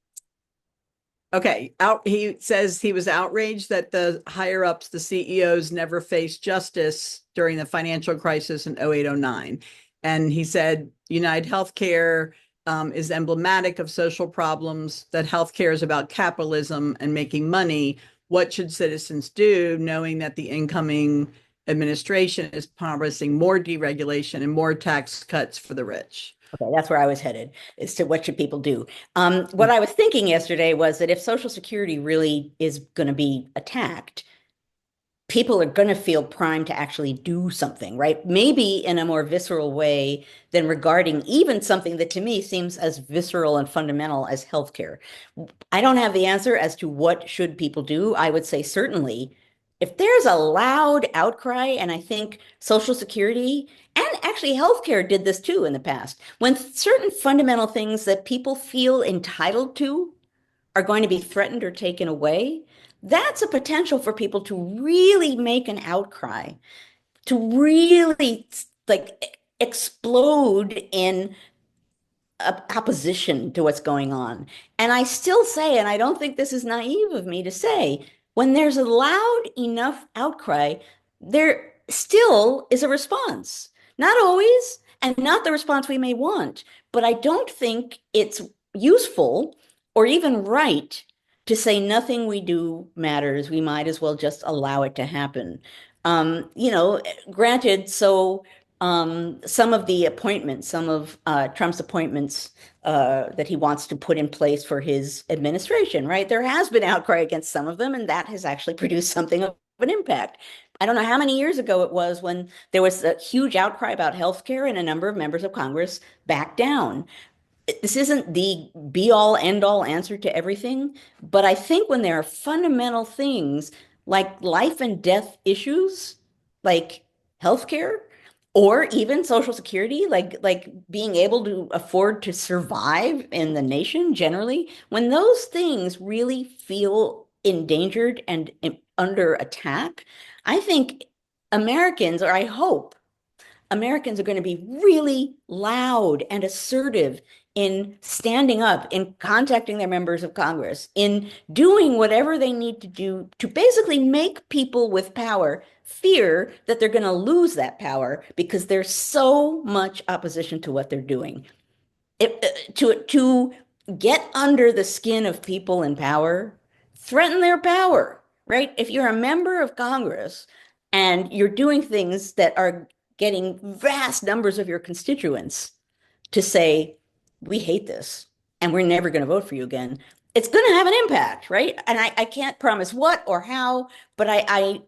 Okay. He says he was outraged that the higher ups, the CEOs, never faced justice during the financial crisis in 0809. And he said United Healthcare is emblematic of social problems, that healthcare is about capitalism and making money. What should citizens do, knowing that the incoming administration is promising more deregulation and more tax cuts for the rich. Okay, that's where I was headed, as to what should people do. What I was thinking yesterday was that if Social Security really is going to be attacked, people are going to feel primed to actually do something, right? Maybe in a more visceral way than regarding even something that to me seems as visceral and fundamental as healthcare. I don't have the answer as to what should people do. I would say certainly if there's a loud outcry, and I think Social Security and actually healthcare did this too in the past, when certain fundamental things that people feel entitled to are going to be threatened or taken away, that's a potential for people to really make an outcry, to really like explode in opposition to what's going on. And I still say, and I don't think this is naive of me to say, when there's a loud enough outcry, there still is a response. Not always, and not the response we may want, but I don't think it's useful or even right to say nothing we do matters. We might as well just allow it to happen. Granted, so some of the appointments, some of Trump's appointments that he wants to put in place for his administration, right? There has been outcry against some of them, and that has actually produced something of an impact. I don't know how many years ago it was when there was a huge outcry about healthcare, and a number of members of Congress backed down. This isn't the be all end all answer to everything, but I think when there are fundamental things like life and death issues, like healthcare, or even Social Security, like being able to afford to survive in the nation generally, when those things really feel endangered and under attack, I think Americans, or I hope Americans are going to be really loud and assertive in standing up, in contacting their members of Congress, in doing whatever they need to do to basically make people with power fear that they're going to lose that power because there's so much opposition to what they're doing. To get under the skin of people in power, threaten their power, right? If you're a member of Congress and you're doing things that are getting vast numbers of your constituents to say, we hate this and we're never going to vote for you again, it's going to have an impact, right? And I can't promise what or how, but I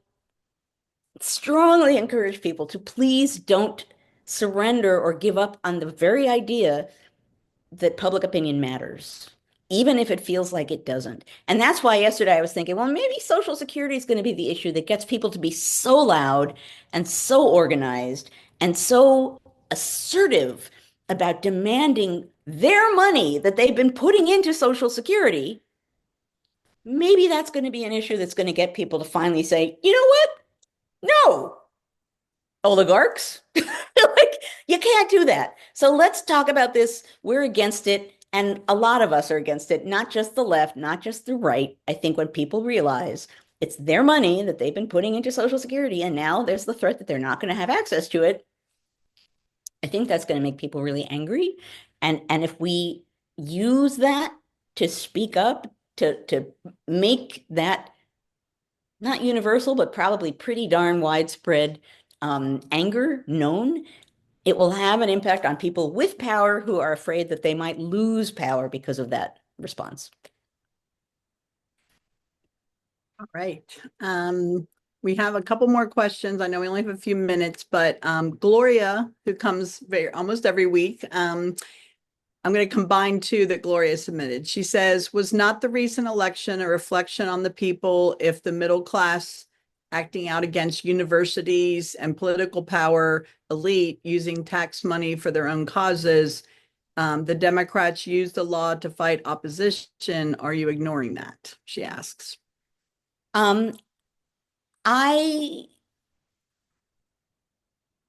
strongly encourage people to please don't surrender or give up on the very idea that public opinion matters, even if it feels like it doesn't. And that's why yesterday I was thinking, well, maybe Social Security is going to be the issue that gets people to be so loud and so organized and so assertive about demanding their money that they've been putting into Social Security. Maybe that's going to be an issue that's going to get people to finally say, you know what? No, oligarchs. Like, you can't do that. So let's talk about this. We're against it. And a lot of us are against it, not just the left, not just the right. I think when people realize it's their money that they've been putting into Social Security, and now there's the threat that they're not going to have access to it, I think that's going to make people really angry. And if we use that to speak up, to make that not universal, but probably pretty darn widespread anger known, it will have an impact on people with power who are afraid that they might lose power because of that response. All right. We have a couple more questions. I know we only have a few minutes, but Gloria, who comes almost every week, I'm going to combine two that Gloria submitted. She says, was not the recent election a reflection on the people if the middle class acting out against universities and political power elite using tax money for their own causes? The Democrats used the law to fight opposition. Are you ignoring that? She asks. Well,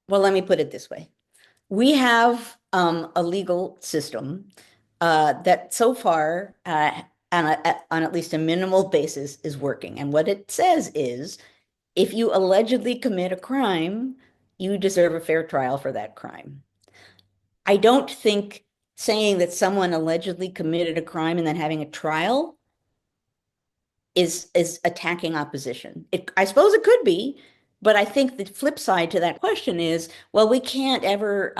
let me put it this way. We have a legal system that so far, on at least a minimal basis, is working. And what it says is, if you allegedly commit a crime, you deserve a fair trial for that crime. I don't think saying that someone allegedly committed a crime and then having a trial is attacking opposition. I suppose it could be, But I think the flip side to that question is, well, we can't ever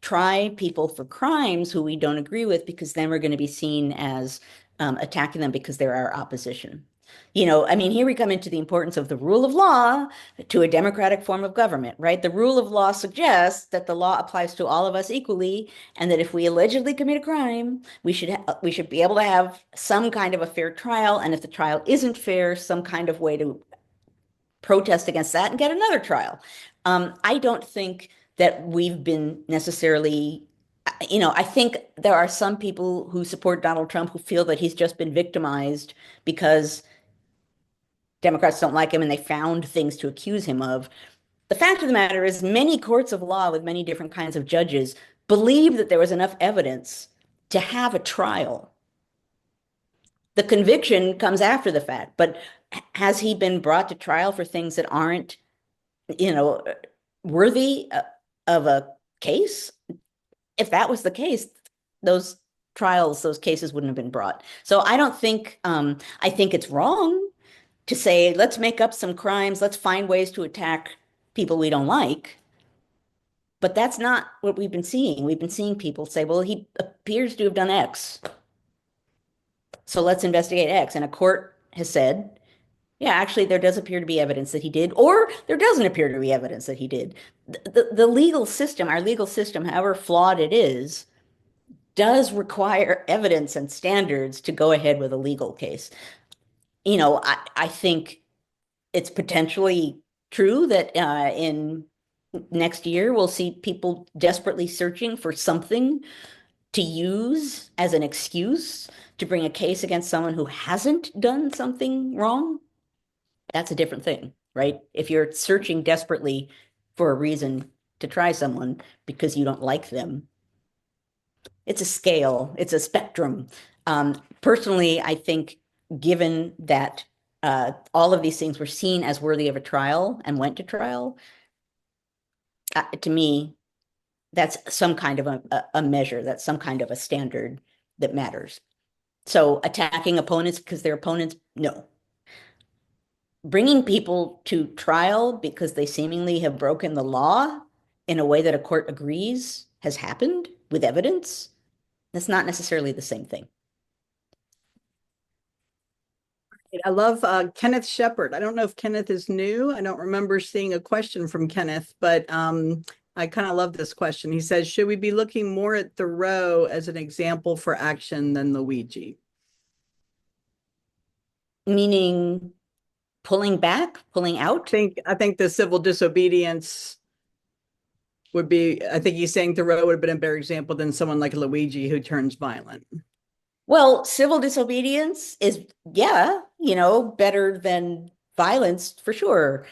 try people for crimes who we don't agree with because then we're going to be seen as attacking them because they're our opposition. I mean, here we come into the importance of the rule of law to a democratic form of government, right? The rule of law suggests that the law applies to all of us equally, and that if we allegedly commit a crime, we should be able to have some kind of a fair trial, and if the trial isn't fair, some kind of way to protest against that and get another trial. I don't think that we've been necessarily, I think there are some people who support Donald Trump who feel that he's just been victimized because Democrats don't like him and they found things to accuse him of. The fact of the matter is, many courts of law with many different kinds of judges believe that there was enough evidence to have a trial. The conviction comes after the fact, but has he been brought to trial for things that aren't, you know, worthy of a case? If that was the case, those those cases wouldn't have been brought. So I don't think, I think it's wrong to say, let's make up some crimes, let's find ways to attack people we don't like. But that's not what we've been seeing. We've been seeing people say, well, he appears to have done X. So let's investigate X. And a court has said, yeah, actually, there does appear to be evidence that he did, or there doesn't appear to be evidence that he did. The legal system, our legal system, however flawed it is, does require evidence and standards to go ahead with a legal case. I think it's potentially true that in next year we'll see people desperately searching for something to use as an excuse to bring a case against someone who hasn't done something wrong. That's a different thing, right? If you're searching desperately for a reason to try someone because you don't like them, it's a scale, it's a spectrum. Personally, I think given that all of these things were seen as worthy of a trial and went to trial, to me, that's some kind of a measure, that's some kind of a standard that matters. So attacking opponents because they're opponents, no. Bringing people to trial because they seemingly have broken the law in a way that a court agrees has happened with evidence, that's not necessarily the same thing. I love Kenneth Shepard. I don't know if Kenneth is new. I don't remember seeing a question from Kenneth, but I kind of love this question. He says, should we be looking more at Thoreau as an example for action than Luigi? Meaning pulling back, pulling out? I think the civil disobedience would be, I think he's saying Thoreau would have been a better example than someone like Luigi who turns violent. Well, civil disobedience is, yeah, better than violence for sure.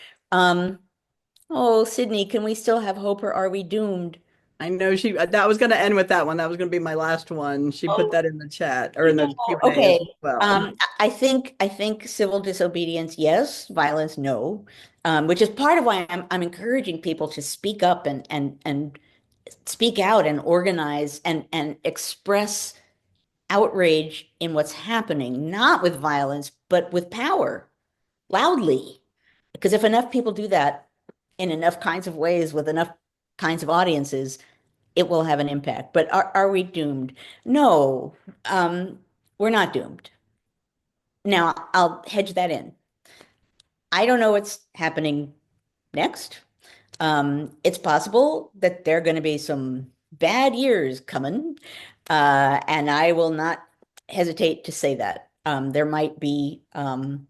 Oh, Sydney, can we still have hope or are we doomed? I know that was going to end with that one. That was going to be my last one. She put Oh, that in the chat or in the Q&A as okay. well. I think civil disobedience, yes. Violence, no. Which is part of why I'm encouraging people to speak up and speak out and organize and express outrage in what's happening, not with violence, but with power, loudly. Because if enough people do that in enough kinds of ways with enough kinds of audiences, it will have an impact. But are we doomed? No, we're not doomed. Now, I'll hedge that in. I don't know what's happening next. It's possible that there are going to be some bad years coming, and I will not hesitate to say that. There might be some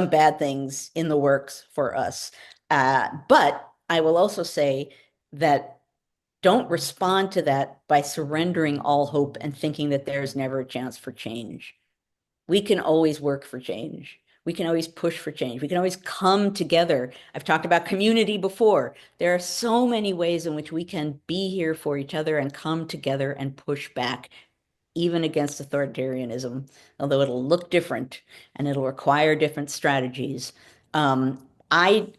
bad things in the works for us. But I will also say that don't respond to that by surrendering all hope and thinking that there's never a chance for change. We can always work for change. We can always push for change. We can always come together. I've talked about community before. There are so many ways in which we can be here for each other and come together and push back, even against authoritarianism, although it'll look different and it'll require different strategies. I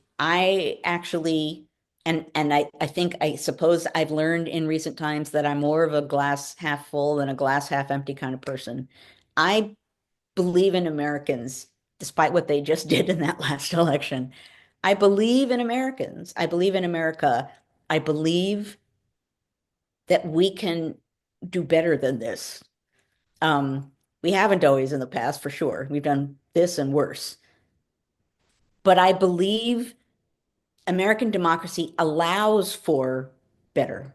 actually, and I think I suppose I've learned in recent times that I'm more of a glass half full than a glass half empty kind of person. I believe in Americans despite what they just did in that last election. I believe in Americans. I believe in America. I believe that we can do better than this. Um, we haven't always in the past, for sure. We've done this and worse. But I believe American democracy allows for better,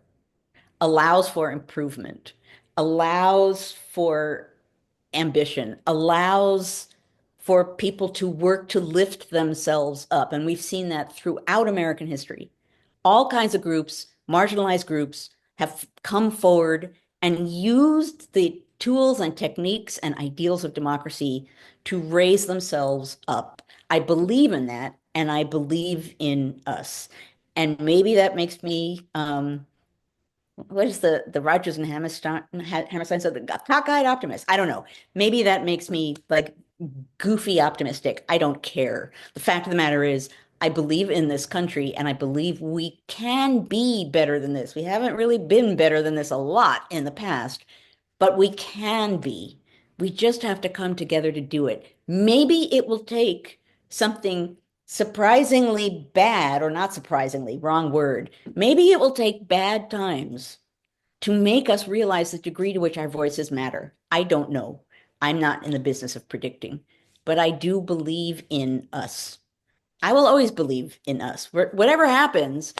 allows for improvement, allows for ambition, allows for people to work to lift themselves up. And we've seen that throughout American history. All kinds of groups, marginalized groups, have come forward and used the tools and techniques and ideals of democracy to raise themselves up. I believe in that, and I believe in us. And maybe that makes me what is the Rogers and Hammerstein said, the cockeyed optimist. I don't know. Maybe that makes me like goofy optimistic. I don't care. The fact of the matter is, I believe in this country and I believe we can be better than this. We haven't really been better than this a lot in the past, but we can be. We just have to come together to do it. Maybe it will take something surprisingly bad, or not surprisingly, wrong word. Maybe it will take bad times to make us realize the degree to which our voices matter. I don't know. I'm not in the business of predicting, but I do believe in us. I will always believe in us. Whatever happens,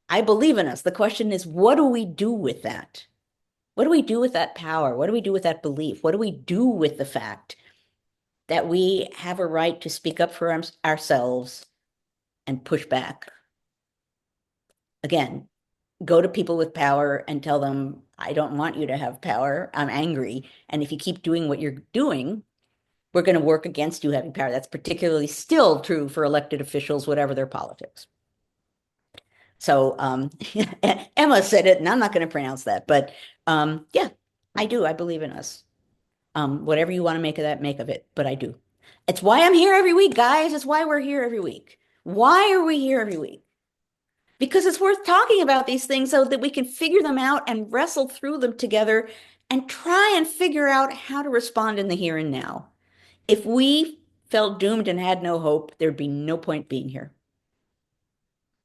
I believe in us. The question is, what do we do with that? What do we do with that power? What do we do with that belief? What do we do with the fact that we have a right to speak up for ourselves and push back? Again, go to people with power and tell them, I don't want you to have power. I'm angry. And if you keep doing what you're doing, we're going to work against you having power. That's particularly still true for elected officials, whatever their politics. So Emma said it, and I'm not going to pronounce that, but yeah, I do. I believe in us. Whatever you want to make of that, make of it, but I do. It's why I'm here every week, guys. It's why we're here every week. Why are we here every week? Because it's worth talking about these things so that we can figure them out and wrestle through them together and try and figure out how to respond in the here and now. If we felt doomed and had no hope, there'd be no point being here.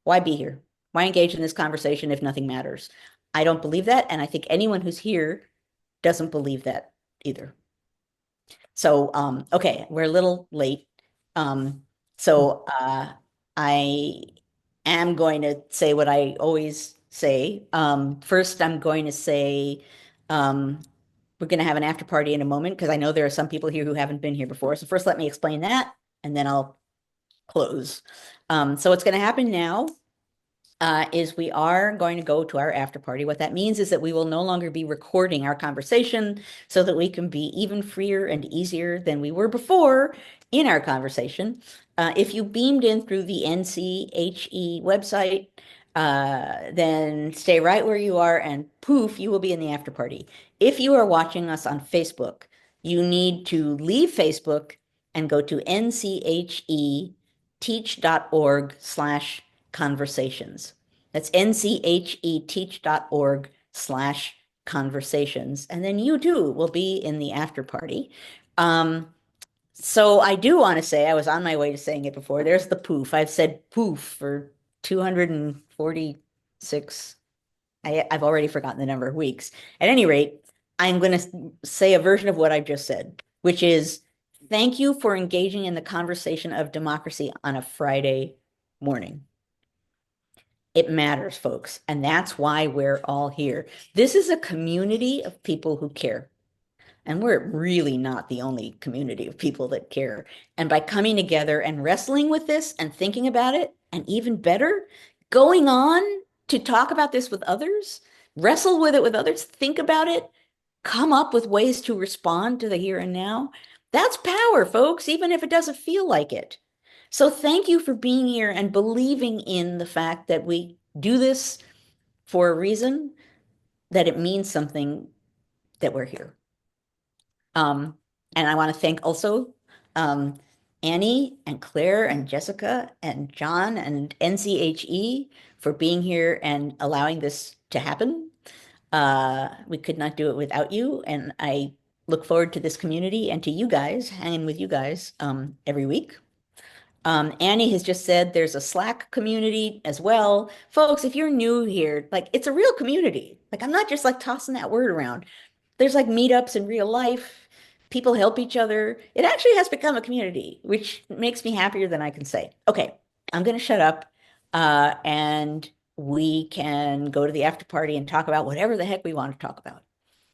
Why be here? Why engage in this conversation if nothing matters? I don't believe that, and I think anyone who's here doesn't believe that either. So, okay, we're a little late. So I am going to say what I always say. First, I'm going to say we're going to have an after party in a moment because I know there are some people here who haven't been here before. So first, let me explain that, and then I'll close. So what's going to happen now is we are going to go to our after party. What that means is that we will no longer be recording our conversation so that we can be even freer and easier than we were before in our conversation. If you beamed in through the NCHE website, then stay right where you are and poof, you will be in the after party. If you are watching us on Facebook, you need to leave Facebook and go to ncheteach.org/conversations. That's ncheteach.org/conversations. And then you too will be in the after party. So I do want to say, I was on my way to saying it before. There's the poof. I've said poof for 246. I've already forgotten the number of weeks. At any rate, I'm going to say a version of what I just said, which is thank you for engaging in the conversation of democracy on a Friday morning. It matters, folks, and that's why we're all here. This is a community of people who care. And we're really not the only community of people that care. And by coming together and wrestling with this and thinking about it, and even better, going on to talk about this with others, wrestle with it with others, think about it, come up with ways to respond to the here and now. That's power, folks, even if it doesn't feel like it. So thank you for being here and believing in the fact that we do this for a reason, that it means something that we're here. And I want to thank also Annie and Claire and Jessica and John and NCHE for being here and allowing this to happen. We could not do it without you, and I look forward to this community and to you guys, hanging with you guys every week. Annie has just said there's a Slack community as well. Folks, if you're new here, like it's a real community. Like I'm not just like tossing that word around. There's like meetups in real life. People help each other. It actually has become a community, which makes me happier than I can say. Okay, I'm going to shut up and we can go to the after party and talk about whatever the heck we want to talk about.